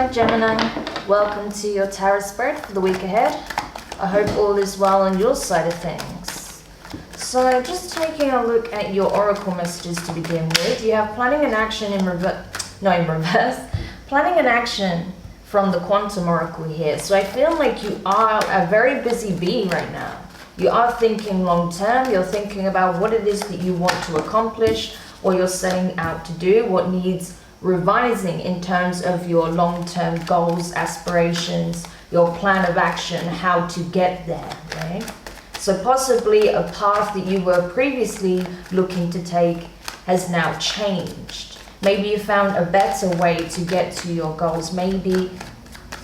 Hi Gemini, welcome to your tarot spread for the week ahead. I hope all is well on your side of things. So just taking a look at your oracle messages to begin with, you have planning and action in reverse, planning and action from the quantum oracle here. So I feel like you are a very busy bee right now. You are thinking long term, you're thinking about what it is that you want to accomplish, what you're setting out to do, what needs revising in terms of your long-term goals, aspirations, your plan of action, how to get there, right? So possibly a path that you were previously looking to take has now changed. Maybe you found a better way to get to your goals. Maybe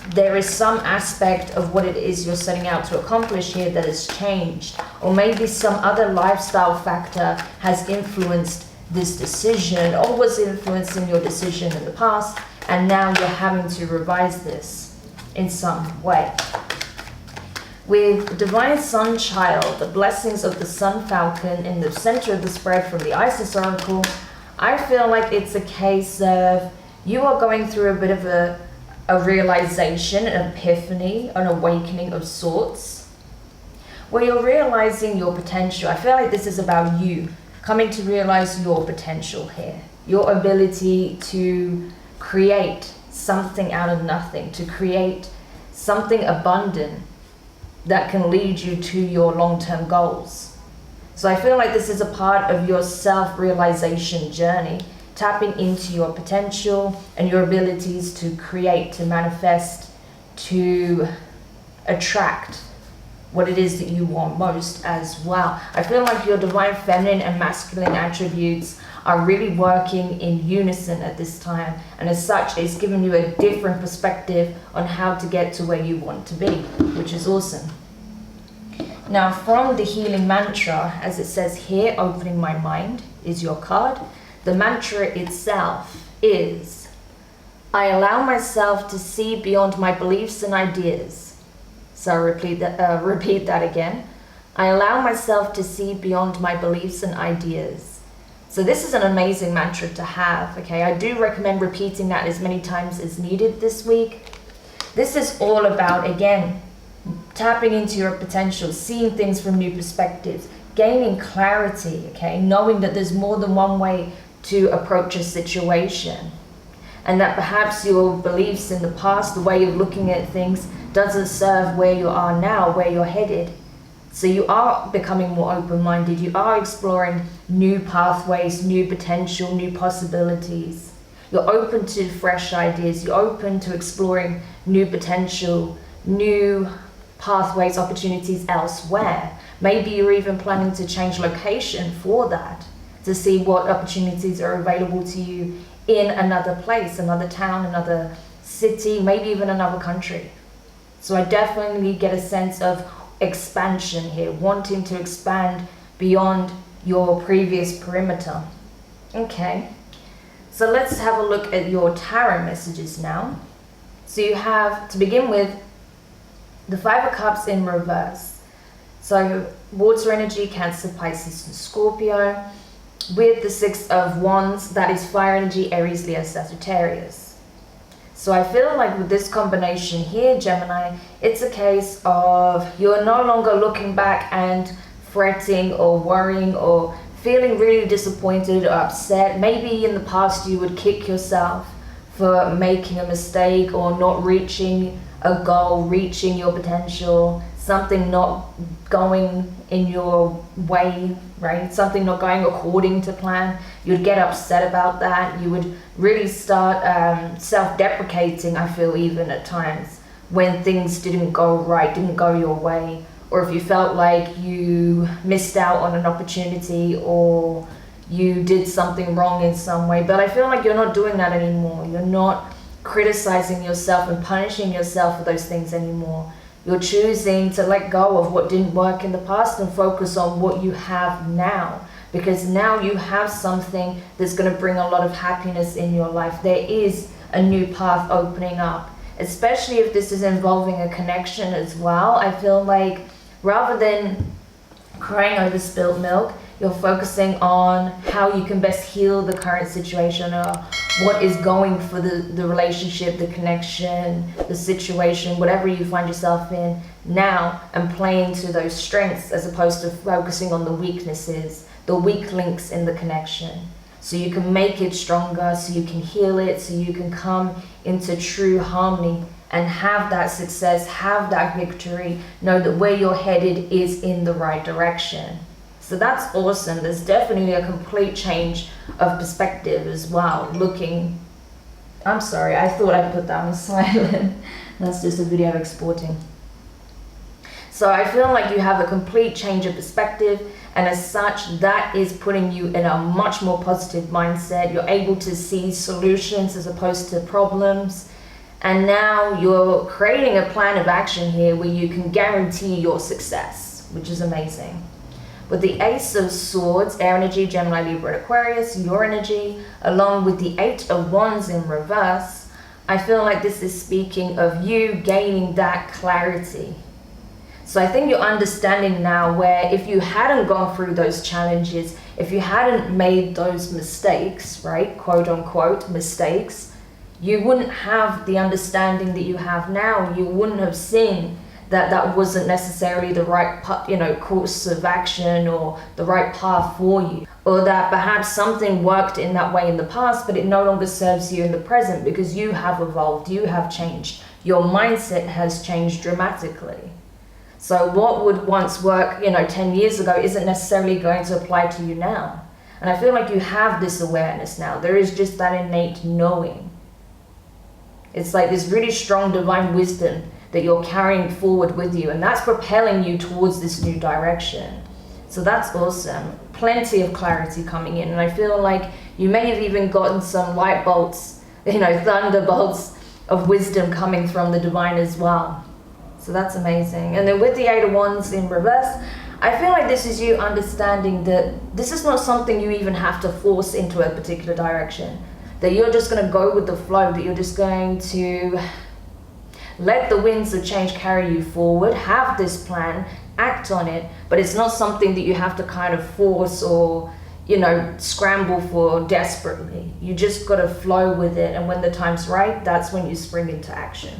there is some aspect of what it is you're setting out to accomplish here that has changed. Or maybe some other lifestyle factor has influenced this decision or was influencing your decision in the past, and now you're having to revise this in some way. With Divine Sun Child, the blessings of the Sun Falcon in the center of the spread from the Isis Oracle, I feel like it's a case of you are going through a bit of a realization, an epiphany, an awakening of sorts, where you're realizing your potential. I feel like this is about you coming to realize your potential here, your ability to create something out of nothing, to create something abundant that can lead you to your long-term goals. So I feel like this is a part of your self-realization journey, tapping into your potential and your abilities to create, to manifest, to attract what it is that you want most as well. I feel like your divine feminine and masculine attributes are really working in unison at this time, and as such it's given you a different perspective on how to get to where you want to be, which is awesome. Now from the healing mantra, as it says here, opening my mind is your card. The mantra itself is, I allow myself to see beyond my beliefs and ideas. So I'll repeat that again. I allow myself to see beyond my beliefs and ideas. So this is an amazing mantra to have, okay? I do recommend repeating that as many times as needed this week. This is all about, again, tapping into your potential, seeing things from new perspectives, gaining clarity, okay? Knowing that there's more than one way to approach a situation, and that perhaps your beliefs in the past, the way of looking at things, doesn't serve where you are now, where you're headed. So you are becoming more open-minded, you are exploring new pathways, new potential, new possibilities. You're open to fresh ideas, you're open to exploring new potential, new pathways, opportunities elsewhere. Maybe you're even planning to change location for that, to see what opportunities are available to you in another place, another town, another city, maybe even another country. So I definitely get a sense of expansion here, wanting to expand beyond your previous perimeter. Okay, so let's have a look at your tarot messages now. So you have, to begin with, the Five of Cups in reverse. So water energy, Cancer, Pisces, and Scorpio. With the Six of Wands, that is fire energy, Aries, Leo, Sagittarius. So I feel like with this combination here, Gemini, it's a case of you're no longer looking back and fretting or worrying or feeling really disappointed or upset. Maybe in the past you would kick yourself for making a mistake or not reaching a goal, reaching your potential, something not going in your way, right? Something not going according to plan. You'd get upset about that. You would really start self-deprecating, I feel, even at times, when things didn't go right, didn't go your way, or if you felt like you missed out on an opportunity or you did something wrong in some way. But I feel like you're not doing that anymore. You're not criticizing yourself and punishing yourself for those things anymore. You're choosing to let go of what didn't work in the past and focus on what you have now, because now you have something that's going to bring a lot of happiness in your life. There is a new path opening up, especially if this is involving a connection as well. I feel like rather than crying over spilled milk, You're focusing on how you can best heal the current situation, or what is going for the relationship, the connection, the situation, whatever you find yourself in now, and playing to those strengths as opposed to focusing on the weaknesses, the weak links in the connection. So you can make it stronger, so you can heal it, so you can come into true harmony and have that success, have that victory, know that where you're headed is in the right direction. So that's awesome. There's definitely a complete change of perspective as well. I'm sorry, I thought I put that on silent. That's just a video exporting. So I feel like you have a complete change of perspective, and as such, that is putting you in a much more positive mindset. You're able to see solutions as opposed to problems. And now you're creating a plan of action here where you can guarantee your success, which is amazing. With the Ace of Swords, air energy, Gemini, Libra, Aquarius, your energy, along with the Eight of Wands in reverse, I feel like this is speaking of you gaining that clarity. So I think you're understanding now where if you hadn't gone through those challenges, if you hadn't made those mistakes, right, quote unquote mistakes, you wouldn't have the understanding that you have now. You wouldn't have seen that that wasn't necessarily the right, course of action or the right path for you, or that perhaps something worked in that way in the past, but it no longer serves you in the present because you have evolved, you have changed, your mindset has changed dramatically. So what would once work, 10 years ago isn't necessarily going to apply to you now. And I feel like you have this awareness now. There is just that innate knowing. It's like this really strong divine wisdom that you're carrying forward with you, and that's propelling you towards this new direction. So that's awesome. Plenty of clarity coming in, and I feel like you may have even gotten some light bolts, thunderbolts of wisdom coming from the divine as well. So that's amazing. And then with the Eight of Wands in reverse, I feel like this is you understanding that this is not something you even have to force into a particular direction, that you're just going to go with the flow, that you're just going to let the winds of change carry you forward, have this plan, act on it, but it's not something that you have to kind of force or, scramble for desperately. You just got to flow with it, and when the time's right, that's when you spring into action.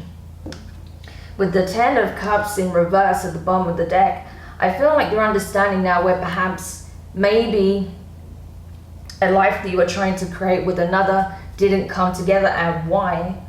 With the Ten of Cups in reverse at the bottom of the deck, I feel like you're understanding now where perhaps maybe a life that you were trying to create with another didn't come together, and why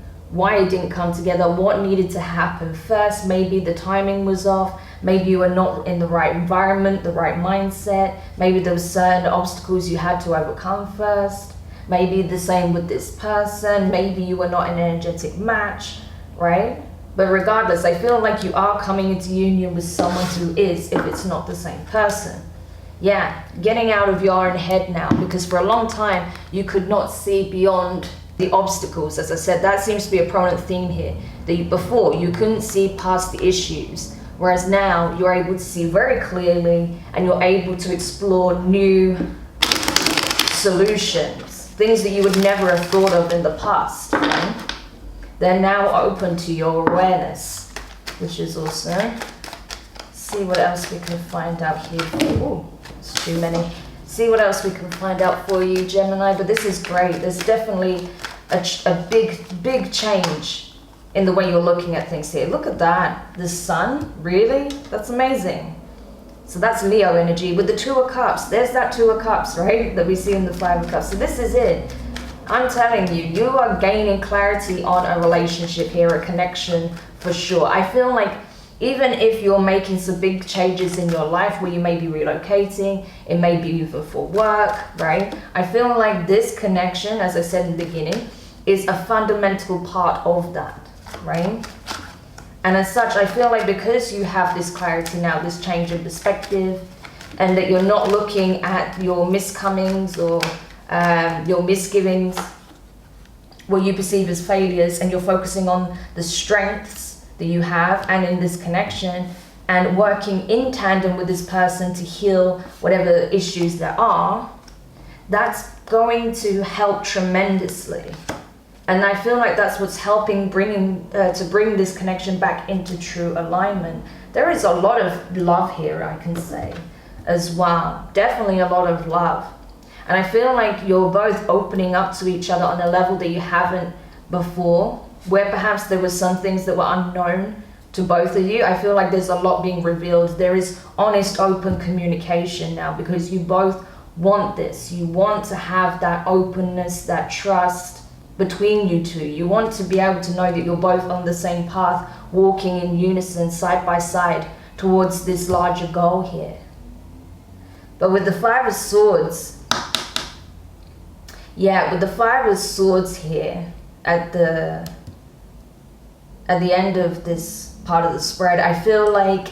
it didn't come together, what needed to happen first. Maybe the timing was off, maybe you were not in the right environment, the right mindset, maybe there were certain obstacles you had to overcome first, maybe the same with this person, maybe you were not an energetic match, right? But regardless, I feel like you are coming into union with someone who is, if it's not the same person. Yeah, getting out of your own head now, because for a long time you could not see beyond the obstacles. As I said, that seems to be a prominent theme here, that before you couldn't see past the issues, whereas now you're able to see very clearly and you're able to explore new solutions, things that you would never have thought of in the past, right? They're now open to your awareness, which is awesome. See what else we can find out here. Oh, it's too many. See what else we can find out for you, Gemini. But this is great. There's definitely a big change in the way you're looking at things here. Look at that. The sun, really? That's amazing. So that's Leo energy with the Two of Cups. There's that Two of Cups, right? That we see in the Five of Cups. So this is it. I'm telling you, you are gaining clarity on a relationship here, a connection for sure. I feel like even if you're making some big changes in your life where you may be relocating, it may be even for work, right? I feel like this connection, as I said in the beginning, is a fundamental part of that, right? And as such, I feel like because you have this clarity now, this change in perspective, and that you're not looking at your miscomings or your misgivings, what you perceive as failures, and you're focusing on the strengths that you have and in this connection, and working in tandem with this person to heal whatever issues there are, that's going to help tremendously. And I feel like that's what's helping bring this connection back into true alignment. There is a lot of love here, I can say. as well. Definitely a lot of love. And I feel like you're both opening up to each other on a level that you haven't before, where perhaps there were some things that were unknown to both of you. I feel like there's a lot being revealed. There is honest, open communication now, because you both want this. You want to have that openness, that trust between you two. You want to be able to know that you're both on the same path, walking in unison, side by side, towards this larger goal here. But with the Five of Swords, yeah, with the Five of Swords here at the end of this part of the spread, I feel like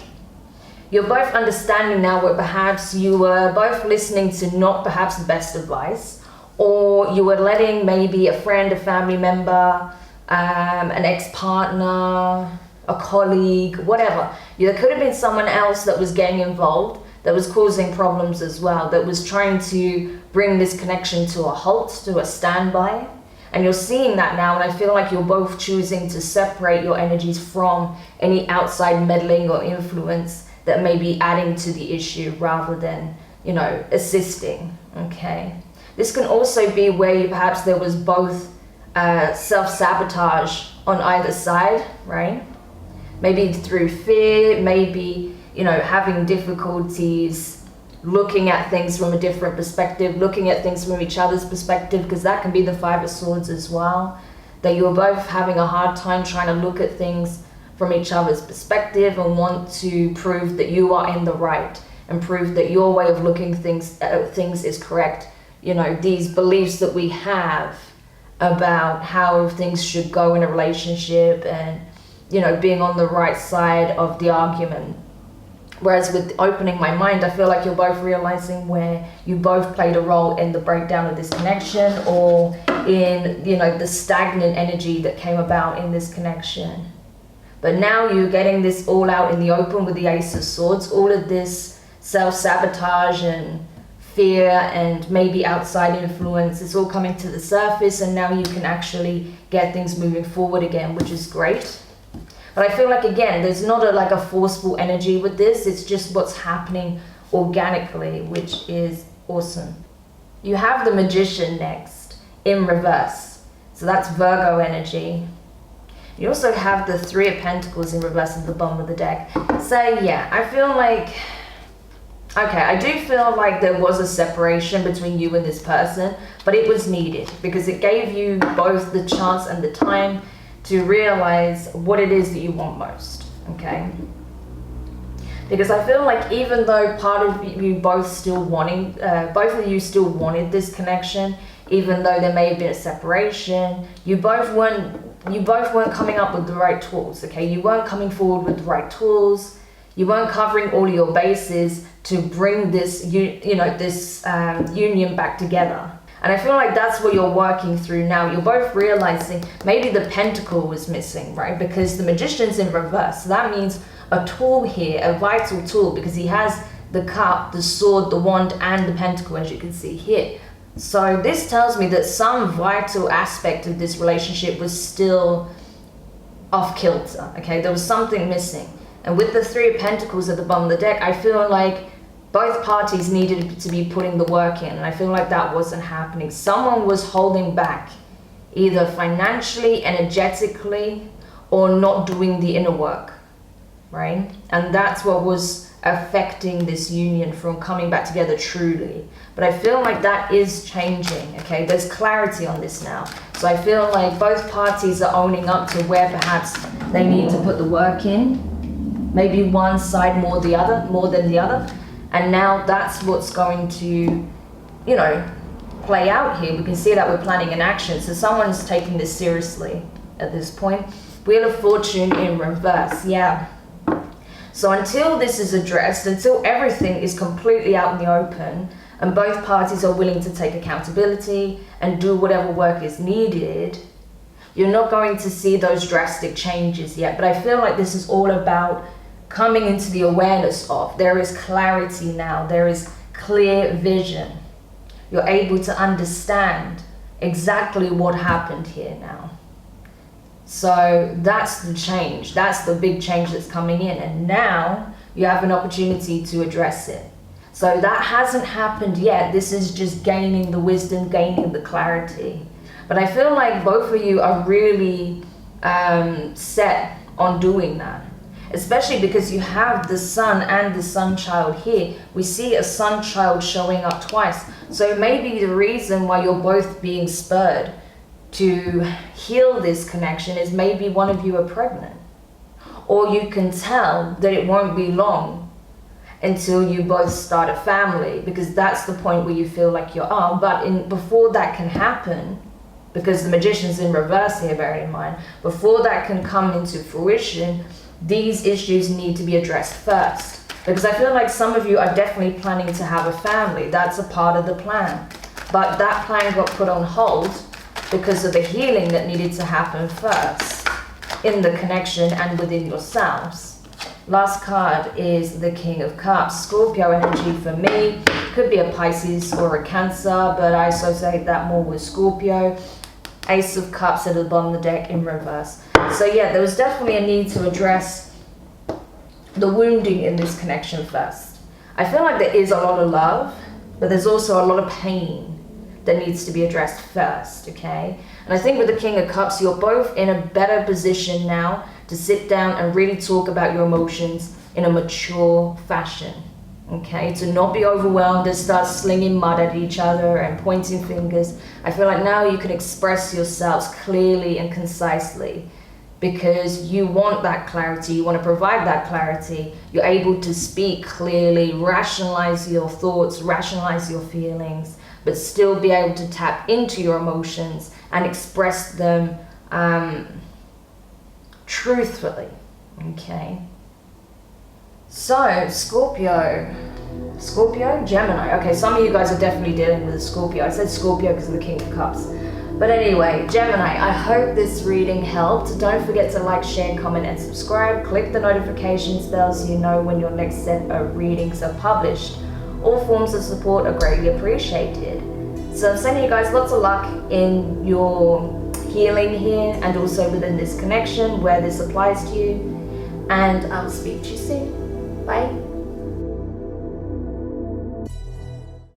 you're both understanding now where perhaps you were both listening to not perhaps the best advice, or you were letting maybe a friend, a family member, an ex-partner, a colleague, whatever. There could have been someone else that was getting involved, that was causing problems as well, that was trying to bring this connection to a halt, to a standby. And you're seeing that now, and I feel like you're both choosing to separate your energies from any outside meddling or influence that may be adding to the issue rather than, you know, assisting, okay? This can also be where perhaps there was both self-sabotage on either side, right? Maybe through fear, maybe, you know, having difficulties looking at things from a different perspective, looking at things from each other's perspective, because that can be the Five of Swords as well. That you're both having a hard time trying to look at things from each other's perspective and want to prove that you are in the right and prove that your way of looking things is correct. You know, these beliefs that we have about how things should go in a relationship and, you know, being on the right side of the argument. Whereas with opening my mind, I feel like you're both realizing where you both played a role in the breakdown of this connection, or in, you know, the stagnant energy that came about in this connection. But now you're getting this all out in the open with the Ace of Swords, all of this self-sabotage and fear and maybe outside influence. It's all coming to the surface, and now you can actually get things moving forward again, which is great. But I feel like, again, there's not like a forceful energy with this. It's just what's happening organically, which is awesome. You have the Magician next in reverse. So that's Virgo energy. You also have the Three of Pentacles in reverse at the bottom of the deck. So yeah, I feel like, okay, I do feel like there was a separation between you and this person, but it was needed because it gave you both the chance and the time to realize what it is that you want most, okay? Because I feel like even though part of you both still wanting, both of you still wanted this connection, even though there may have been a separation, you both weren't coming up with the right tools, okay? You weren't coming forward with the right tools. You weren't covering all of your bases to bring this, union back together. And I feel like that's what you're working through now. You're both realizing maybe the Pentacle was missing, right? Because the Magician's in reverse. So that means a tool here, a vital tool, because he has the Cup, the Sword, the Wand, and the Pentacle, as you can see here. So this tells me that some vital aspect of this relationship was still off kilter, okay? There was something missing. And with the Three of Pentacles at the bottom of the deck, I feel like both parties needed to be putting the work in, and I feel like that wasn't happening. Someone was holding back, either financially, energetically, or not doing the inner work, right? And that's what was affecting this union from coming back together truly. But I feel like that is changing, okay? There's clarity on this now. So I feel like both parties are owning up to where perhaps they need to put the work in. Maybe one side more than the other. And now that's what's going to, play out here. We can see that we're planning an action. So someone's taking this seriously at this point. Wheel of Fortune in reverse, yeah. So until this is addressed, until everything is completely out in the open, and both parties are willing to take accountability and do whatever work is needed, you're not going to see those drastic changes yet. But I feel like this is all about coming into the awareness of, there is clarity now, there is clear vision. You're able to understand exactly what happened here now. So that's the change, that's the big change that's coming in, and now you have an opportunity to address it. So that hasn't happened yet. This is just gaining the wisdom, gaining the clarity. But I feel like both of you are really set on doing that. Especially because you have the sun and the sun child here. We see a sun child showing up twice. So maybe the reason why you're both being spurred to heal this connection is maybe one of you are pregnant. Or you can tell that it won't be long until you both start a family, because that's the point where you feel like you are. But before that can happen, because the magician's in reverse here, bear in mind, before that can come into fruition, these issues need to be addressed first. Because I feel like some of you are definitely planning to have a family. That's a part of the plan. But that plan got put on hold because of the healing that needed to happen first in the connection and within yourselves. Last card is the King of Cups. Scorpio energy for me. Could be a Pisces or a Cancer, but I associate that more with Scorpio. Ace of Cups at the bottom of the deck in reverse. So yeah, there was definitely a need to address the wounding in this connection first. I feel like there is a lot of love, but there's also a lot of pain that needs to be addressed first, okay? And I think with the King of Cups, you're both in a better position now to sit down and really talk about your emotions in a mature fashion, okay? To not be overwhelmed and start slinging mud at each other and pointing fingers. I feel like now you can express yourselves clearly and concisely because you want that clarity, you want to provide that clarity. You're able to speak clearly, rationalize your thoughts, rationalize your feelings, but still be able to tap into your emotions and express them truthfully, okay? So, Scorpio, Gemini. Okay, some of you guys are definitely dealing with a Scorpio. I said Scorpio because of the King of Cups. But anyway, Gemini, I hope this reading helped. Don't forget to like, share, comment, and subscribe. Click the notifications bell so you know when your next set of readings are published. All forms of support are greatly appreciated. So I'm sending you guys lots of luck in your healing here and also within this connection where this applies to you. And I'll speak to you soon. Bye.